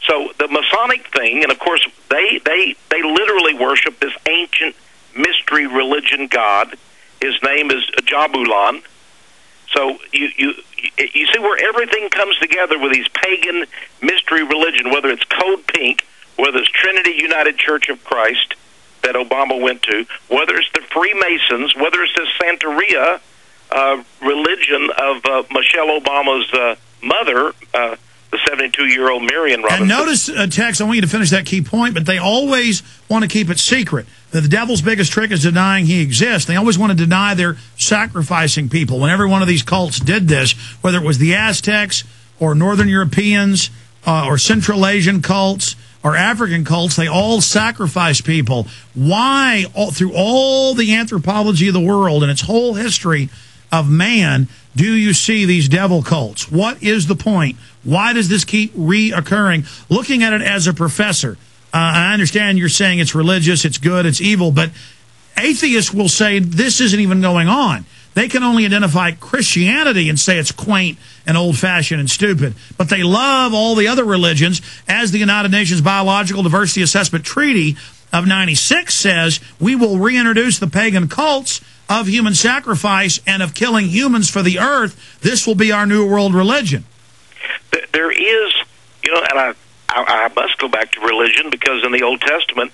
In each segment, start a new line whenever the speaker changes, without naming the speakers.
So the Masonic thing, and of course they literally worship this ancient mystery religion god. His name is Jabulon. So you see where everything comes together with these pagan mystery religion, whether it's Code Pink, whether it's Trinity United Church of Christ that Obama went to, whether it's the Freemasons, whether it's this Santeria religion of Michelle Obama's mother, the 72-year-old Marion Robinson.
And notice, Tex, I want you to finish that key point, but they always want to keep it secret. The devil's biggest trick is denying he exists. They always want to deny they're sacrificing people. When every one of these cults did this, whether it was the Aztecs or Northern Europeans or Central Asian cults or African cults, they all sacrifice people. Why, through all the anthropology of the world and its whole history of man, do you see these devil cults? What is the point? Why does this keep reoccurring? Looking at it as a professor, I understand you're saying it's religious, it's good, it's evil, but atheists will say this isn't even going on. They can only identify Christianity and say it's quaint and old-fashioned and stupid. But they love all the other religions. As the United Nations Biological Diversity Assessment Treaty of '96 says, we will reintroduce the pagan cults of human sacrifice and of killing humans for the earth. This will be our new world religion.
There is, and I must go back to religion, because in the Old Testament,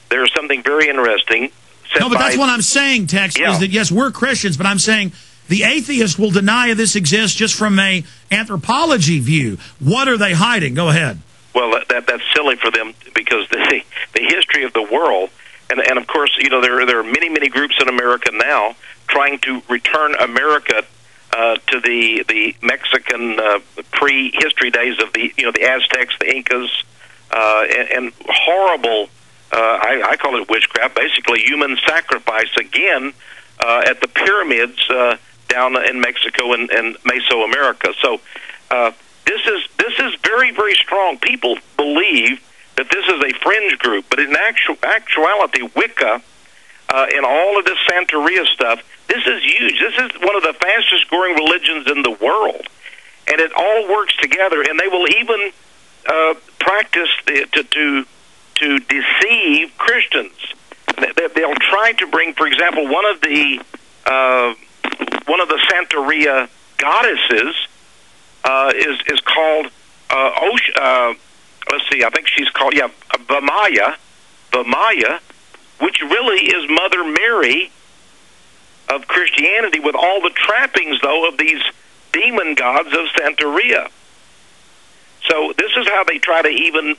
there's something very interesting.
No, but that's what I'm saying, Tex, is that, yes, we're Christians, but I'm saying the atheist will deny this exists just from a anthropology view. What are they hiding? Go ahead.
Well, that's silly for them, because the history of the world, and of course, there are many groups in America now trying to return America to the Mexican pre-history days of the Aztecs, the Incas, and horrible. I call it witchcraft. Basically, human sacrifice again at the pyramids down in Mexico and Mesoamerica. So this is very strong. People believe that this is a fringe group, but in actuality, Wicca and all of this Santeria stuff, this is huge. This is one of the fastest growing religions in the world, and it all works together. And they will even practice to deceive Christians. They'll try to bring, for example, one of the Santeria goddesses is called let's see, I think she's called Vamaya, which really is Mother Mary of Christianity, with all the trappings, though, of these demon gods of Santeria. So this is how they try to even,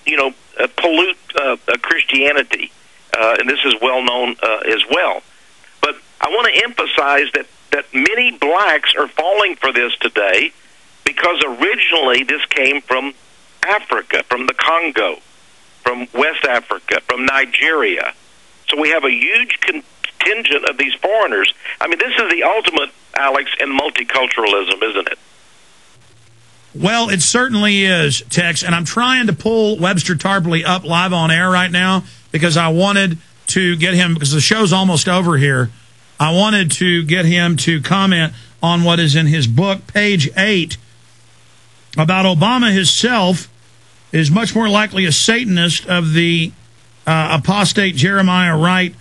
pollute Christianity, and this is well known as well. But I want to emphasize that many blacks are falling for this today, because originally this came from Africa, from the Congo, from West Africa, from Nigeria. So we have a huge contingent of these foreigners. I mean, this is the ultimate, Alex, in multiculturalism, isn't it?
Well, it certainly is, Tex, and I'm trying to pull Webster Tarpley up live on air right now, because I wanted to get him, because the show's almost over here, I wanted to get him to comment on what is in his book, page 8, about Obama himself is much more likely a Satanist of the apostate Jeremiah Wright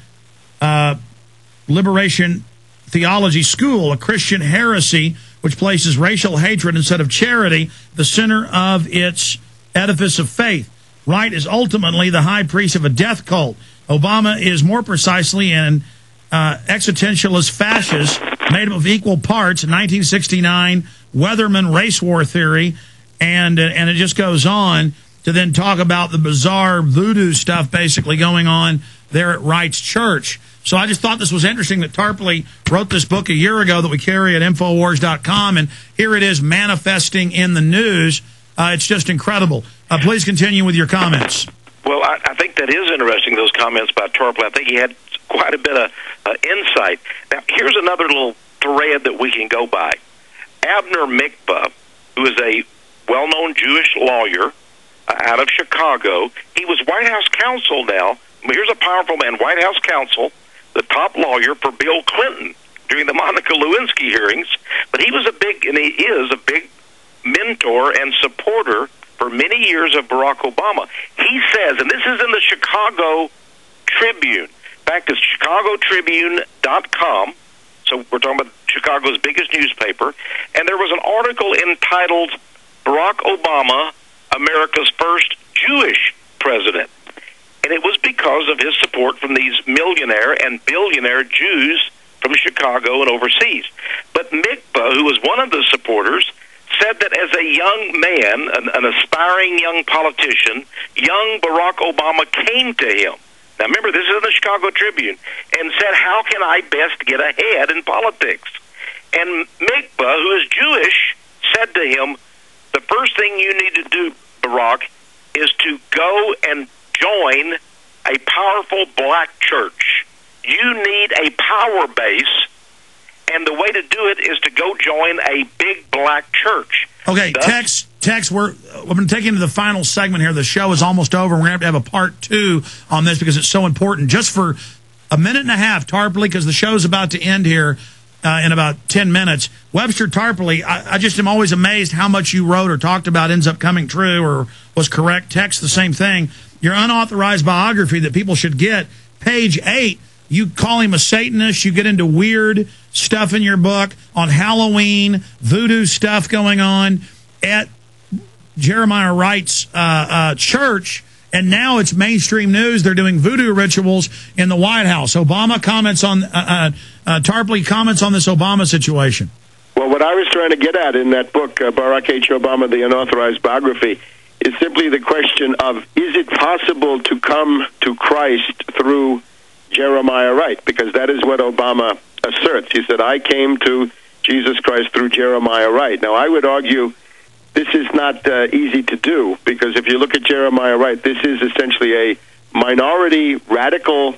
Liberation Theology School, a Christian heresy which places racial hatred instead of charity the center of its edifice of faith. Wright is ultimately the high priest of a death cult. Obama is more precisely an existentialist fascist made up of equal parts 1969 Weatherman race war theory, and it just goes on to then talk about the bizarre voodoo stuff basically going on there at Wright's church. So I just thought this was interesting that Tarpley wrote this book a year ago that we carry at Infowars.com, and here it is manifesting in the news. It's just incredible. Please continue with your comments.
Well, I think that is interesting, those comments by Tarpley. I think he had quite a bit of insight. Now, here's another little thread that we can go by. Abner Mikva, who is a well-known Jewish lawyer out of Chicago, he was White House counsel now. Here's a powerful man, White House counsel, the top lawyer for Bill Clinton during the Monica Lewinsky hearings. But he was and he is a big mentor and supporter for for many years of Barack Obama. He says, and this is in the Chicago Tribune. In fact, it's chicagotribune.com. So we're talking about Chicago's biggest newspaper. And there was an article entitled Barack Obama, America's First Jewish President. And it was because of his support from these millionaire and billionaire Jews from Chicago and overseas. But Mikva, who was one of the supporters, said that as a young man, an aspiring young politician, young Barack Obama came to him. Now remember, this is in the Chicago Tribune, and said, how can I best get ahead in politics? And Mikva, who is Jewish, said to him, the first thing you need to do, Barack, is to go and join a powerful black church. You need a power base, and the way to do it is to go join a big black church.
Okay, Tex, we're taking to the final segment here. The show is almost over. We're going to have a part 2 on this because it's so important. Just for a minute and a half, Tarpley, because the show's about to end here in about 10 minutes. Webster Tarpley, I just am always amazed how much you wrote or talked about ends up coming true or was correct. Tex, the same thing. Your unauthorized biography that people should get, page 8, you call him a Satanist. You get into weird stuff in your book on Halloween, voodoo stuff going on at Jeremiah Wright's church, and now it's mainstream news. They're doing voodoo rituals in the White House. Obama comments on Tarpley comments on this Obama situation.
Well, what I was trying to get at in that book, Barack H. Obama, the unauthorized biography, is simply the question of, is it possible to come to Christ through Jeremiah Wright? Because that is what Obama asserts. He said, I came to Jesus Christ through Jeremiah Wright. Now, I would argue this is not easy to do, because if you look at Jeremiah Wright, this is essentially a minority radical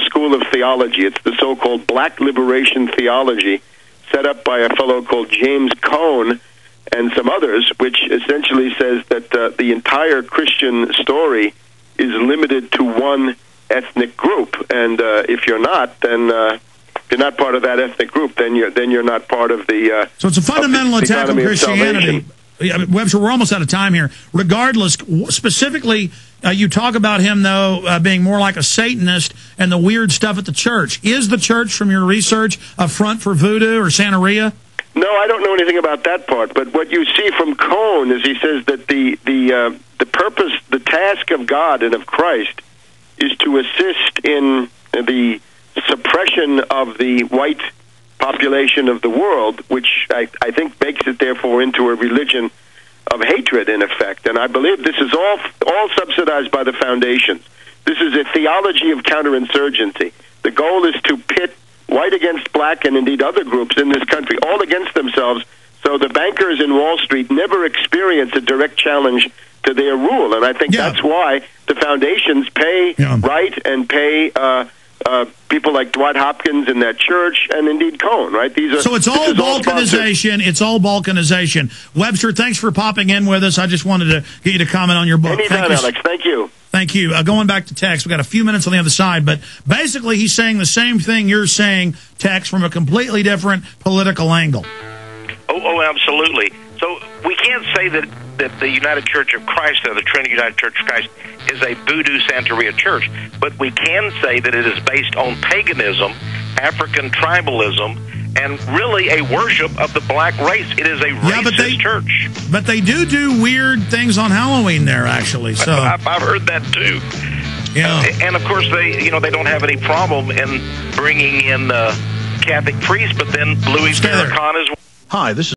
school of theology. It's the so-called black liberation theology set up by a fellow called James Cone and some others, which essentially says that the entire Christian story is limited to one ethnic group, and if you're not, then if you're not part of that ethnic group, then you're not part of the.
So it's a fundamental attack on Christianity. Webster, we're almost out of time here. Regardless, specifically, you talk about him, though, being more like a Satanist and the weird stuff at the church. Is the church, from your research, a front for voodoo or Santeria?
No, I don't know anything about that part. But what you see from Cone is he says that the purpose, the task of God and of Christ is to assist in the suppression of the white population of the world, which I think makes it therefore into a religion of hatred in effect. And I believe this is all subsidized by the foundations. This is a theology of counterinsurgency. The goal is to pit white against black and indeed other groups in this country, all against themselves, so the bankers in Wall Street never experience a direct challenge to their rule. And I think that's why the foundations pay Wright and pay people like Dwight Hopkins in that church, and indeed Cone, right?
So it's all balkanization. It's all balkanization. Webster, thanks for popping in with us. I just wanted to get you to comment on your book.
Anytime, Alex. Thank you.
Thank you. Going back to Tex, we've got a few minutes on the other side, but basically he's saying the same thing you're saying, Tex, from a completely different political angle.
Oh, absolutely. So we can't say that the United Church of Christ, or the Trinity United Church of Christ, is a voodoo Santeria church, but we can say that it is based on paganism, African tribalism, and really a worship of the black race. It is a racist church.
But they do weird things on Halloween there, actually. So
I've heard that too.
Yeah,
and of course they don't have any problem in bringing in Catholic priests, but then Louis Farrakhan is.
Hi, this is